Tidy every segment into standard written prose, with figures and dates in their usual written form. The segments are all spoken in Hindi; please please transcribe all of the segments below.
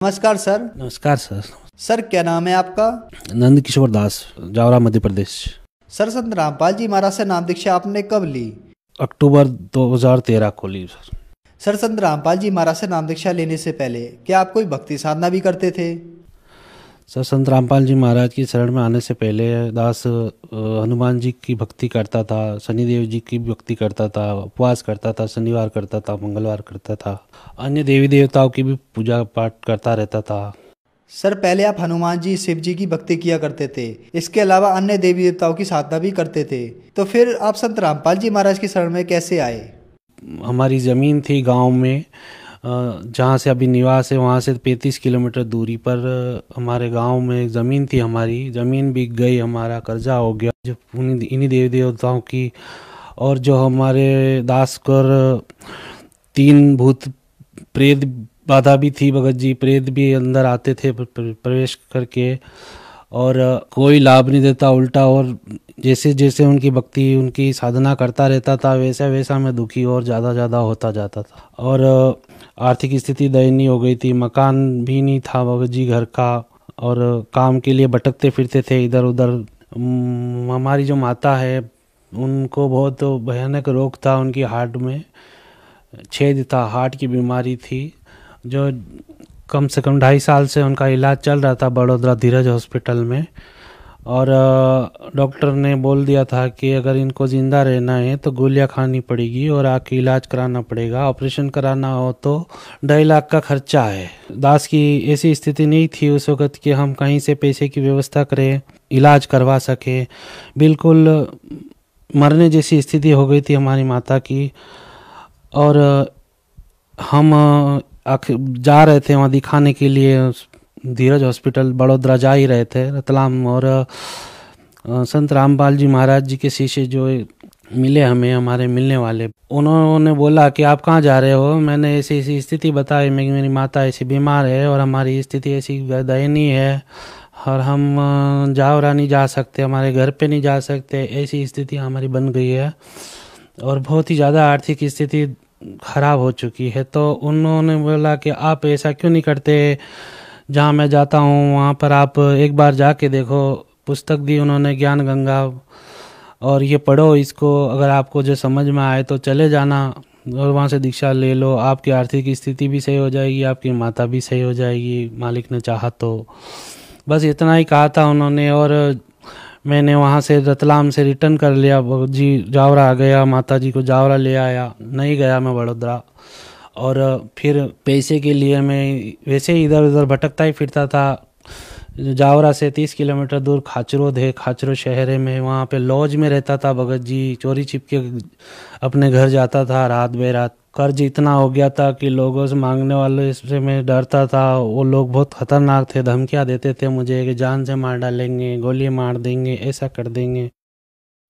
नमस्कार सर। नमस्कार सर। सर क्या नाम है आपका? नंद किशोर दास, जावरा मध्य प्रदेश। सर संत रामपाल जी महाराज से नाम दीक्षा आपने कब ली? अक्टूबर 2013 को ली सर। सर संत रामपाल जी महाराज से नाम दीक्षा लेने से पहले क्या आप कोई भक्ति साधना भी करते थे? सर संत रामपाल जी महाराज की शरण में आने से पहले दास हनुमान जी की भक्ति करता था, शनिदेव जी की भक्ति करता था, उपवास करता था, शनिवार करता था, मंगलवार करता था, अन्य देवी देवताओं की भी पूजा पाठ करता रहता था। सर पहले आप हनुमान जी शिव जी की भक्ति किया करते थे, इसके अलावा अन्य देवी देवताओं की साधना भी करते थे, तो फिर आप संत रामपाल जी महाराज की शरण में कैसे आए? हमारी ज़मीन थी गांव में, जहाँ से अभी निवास है वहाँ से 35 किलोमीटर दूरी पर हमारे गांव में ज़मीन थी। हमारी ज़मीन बिक गई, हमारा कर्जा हो गया जो इन्हीं देवी देवताओं की। और जो हमारे दास कर 3 भूत प्रेत बाधा भी थी, भगत जी प्रेत भी अंदर आते थे प्रवेश करके, और कोई लाभ नहीं देता उल्टा। और जैसे जैसे उनकी भक्ति उनकी साधना करता रहता था वैसा वैसा मैं दुखी और ज़्यादा होता जाता था। और आर्थिक स्थिति दयनीय हो गई थी, मकान भी नहीं था भगत जी घर का, और काम के लिए भटकते फिरते थे इधर उधर। हमारी जो माता है उनको बहुत भयानक रोग था, उनकी हार्ट में छेद था, हार्ट की बीमारी थी, जो कम से कम 2.5 साल से उनका इलाज चल रहा था बड़ौदा धीरज हॉस्पिटल में। और डॉक्टर ने बोल दिया था कि अगर इनको ज़िंदा रहना है तो गोलियां खानी पड़ेगी और आके इलाज कराना पड़ेगा, ऑपरेशन कराना हो तो 2.5 लाख का खर्चा है। दास की ऐसी स्थिति नहीं थी उस वक़्त कि हम कहीं से पैसे की व्यवस्था करें, इलाज करवा सकें। बिल्कुल मरने जैसी स्थिति हो गई थी हमारी माता की। और हम जा रहे थे वहाँ दिखाने के लिए, धीरज हॉस्पिटल बड़ौदा जा ही रहे थे रतलाम। और संत रामपाल जी महाराज जी के शिष्य जो मिले हमें, हमारे मिलने वाले, उन्होंने बोला कि आप कहाँ जा रहे हो। मैंने ऐसी ऐसी स्थिति बताई, मेरी माता ऐसी बीमार है और हमारी स्थिति ऐसी दयनीय है और हम जावरा नहीं जा सकते, हमारे घर पे नहीं जा सकते, ऐसी स्थिति हमारी बन गई है और बहुत ही ज़्यादा आर्थिक स्थिति ख़राब हो चुकी है। तो उन्होंने बोला कि आप ऐसा क्यों नहीं करते, जहाँ मैं जाता हूँ वहाँ पर आप एक बार जाके देखो। पुस्तक दी उन्होंने ज्ञान गंगा, और ये पढ़ो इसको, अगर आपको जो समझ में आए तो चले जाना और वहाँ से दीक्षा ले लो। आपकी आर्थिक स्थिति भी सही हो जाएगी, आपकी माता भी सही हो जाएगी, मालिक ने चाहा तो। बस इतना ही कहा था उन्होंने। और मैंने वहाँ से रतलाम से रिटर्न कर लिया जी, जावरा आ गया, माता जी को जावरा ले आया, नहीं गया मैं बड़ौदा। और फिर पैसे के लिए मैं वैसे ही इधर उधर भटकता ही फिरता था। जावरा से 30 किलोमीटर दूर खाचरोद है, खाचरो शहर है, मैं वहाँ पे लॉज में रहता था भगत जी। चोरी छिपके अपने घर जाता था रात बेरात। कर्ज इतना हो गया था कि लोगों से मांगने वालों से मैं डरता था। वो लोग बहुत खतरनाक थे, धमकियाँ देते थे मुझे कि जान से मार डालेंगे, गोली मार देंगे, ऐसा कर देंगे।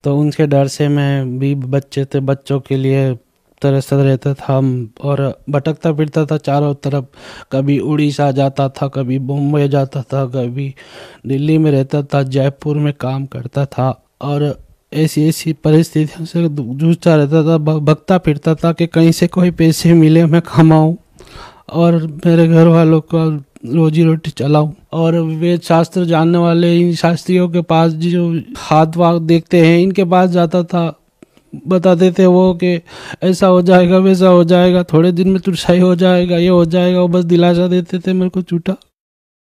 तो उनके डर से मैं भी बच्चों के लिए तरसता रहता था और भटकता फिरता था चारों तरफ। कभी उड़ीसा जाता था, कभी बम्बई जाता था, कभी दिल्ली में रहता था, जयपुर में काम करता था। और ऐसी ऐसी परिस्थितियों से जूझता रहता था, भगता फिरता था कि कहीं से कोई पैसे मिले मैं कमाऊं और मेरे घर वालों का रोजी रोटी चलाऊं। और वेद शास्त्र जानने वाले इन शास्त्रियों के पास जो हाथ वाथ देखते हैं, इनके पास जाता था। बताते थे वो कि ऐसा हो जाएगा, वैसा हो जाएगा, थोड़े दिन में तू सही हो जाएगा, ये हो जाएगा। वो बस दिलासा देते थे मेरे को झूठा।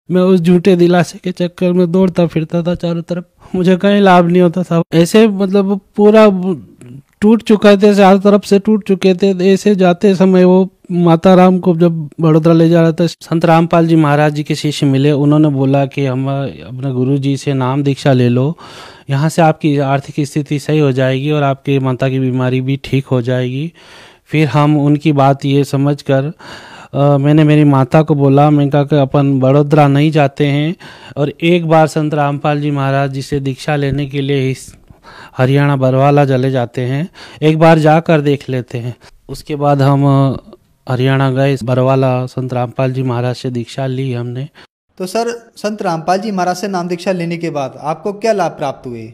मैं उस झूठे दिलासे के चक्कर में दौड़ता फिरता था चारों तरफ, मुझे कहीं लाभ नहीं होता था। ऐसे मतलब पूरा टूट चुका थे, चारों तरफ से टूट चुके थे। ऐसे जाते समय वो माता राम को जब बड़ौदा ले जा रहा था, संत रामपाल जी महाराज जी के शिष्य मिले। उन्होंने बोला कि हम अपने गुरु जी से नाम दीक्षा ले लो, यहाँ से आपकी आर्थिक स्थिति सही हो जाएगी और आपकी माता की बीमारी भी ठीक हो जाएगी। फिर हम उनकी बात ये समझ कर मैंने मेरी माता को बोला, मैं कहा कि अपन बड़ौदा नहीं जाते हैं और एक बार संत रामपाल जी महाराज जी से दीक्षा लेने के लिए हरियाणा बरवाला चले जाते हैं, एक बार जाकर देख लेते हैं। उसके बाद हम हरियाणा गए, बरवाला संत रामपाल जी महाराज से दीक्षा ली हमने। तो सर संत रामपाल जी महाराज से नाम दीक्षा लेने के बाद आपको क्या लाभ प्राप्त हुए?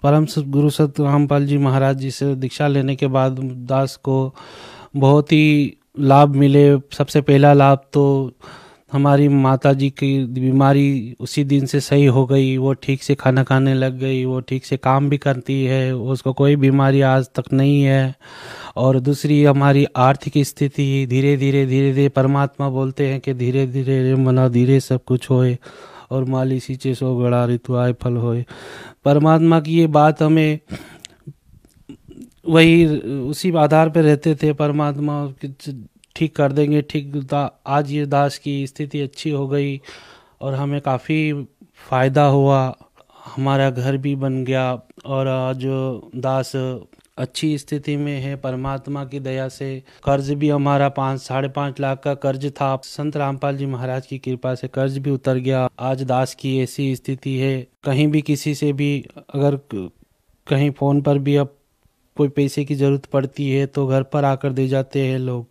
परम गुरु संत रामपाल जी महाराज जी से दीक्षा लेने के बाद दास को बहुत ही लाभ मिले। सबसे पहला लाभ तो हमारी माता जी की बीमारी उसी दिन से सही हो गई, वो ठीक से खाना खाने लग गई, वो ठीक से काम भी करती है, उसको कोई बीमारी आज तक नहीं है। और दूसरी हमारी आर्थिक स्थिति धीरे धीरे परमात्मा बोलते हैं कि धीरे धीरे मना धीरे सब कुछ होए और माली सींचे सो गड़ा ऋतु आए फल होए। परमात्मा की ये बात हमें वही उसी आधार पे रहते थे, परमात्मा ठीक कर देंगे, आज ये दास की स्थिति अच्छी हो गई और हमें काफ़ी फ़ायदा हुआ, हमारा घर भी बन गया और आज दास अच्छी स्थिति में है परमात्मा की दया से। कर्ज भी हमारा 5-5.5 लाख का कर्ज था, संत रामपाल जी महाराज की कृपा से कर्ज भी उतर गया। आज दास की ऐसी स्थिति है, कहीं भी किसी से भी अगर कहीं फ़ोन पर भी अब कोई पैसे की ज़रूरत पड़ती है तो घर पर आकर दे जाते हैं लोग।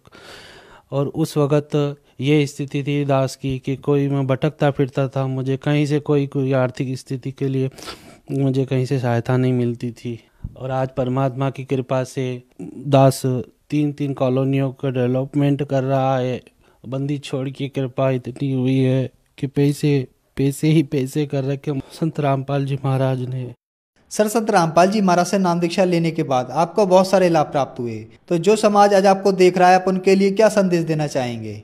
और उस वक़्त ये स्थिति थी दास की कि कोई मैं भटकता फिरता था, मुझे कहीं से कोई आर्थिक स्थिति के लिए मुझे कहीं से सहायता नहीं मिलती थी। और आज परमात्मा की कृपा से दास 3 कॉलोनियों का डेवलपमेंट कर रहा है। बंदी छोड़ की कृपा इतनी हुई है कि पैसे ही पैसे कर रखे संत रामपाल जी महाराज ने। सर, संत रामपाल जी महाराज से नाम दीक्षा लेने के बाद आपको बहुत सारे लाभ प्राप्त हुए, तो जो समाज आज आपको देख रहा है आप उनके लिए क्या संदेश देना चाहेंगे?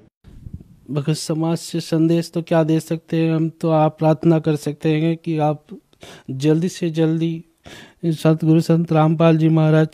मगर समाज से संदेश तो क्या दे सकते हैं, हम तो आप प्रार्थना कर सकते हैं कि आप जल्दी से जल्दी सतगुरु संत रामपाल जी महाराज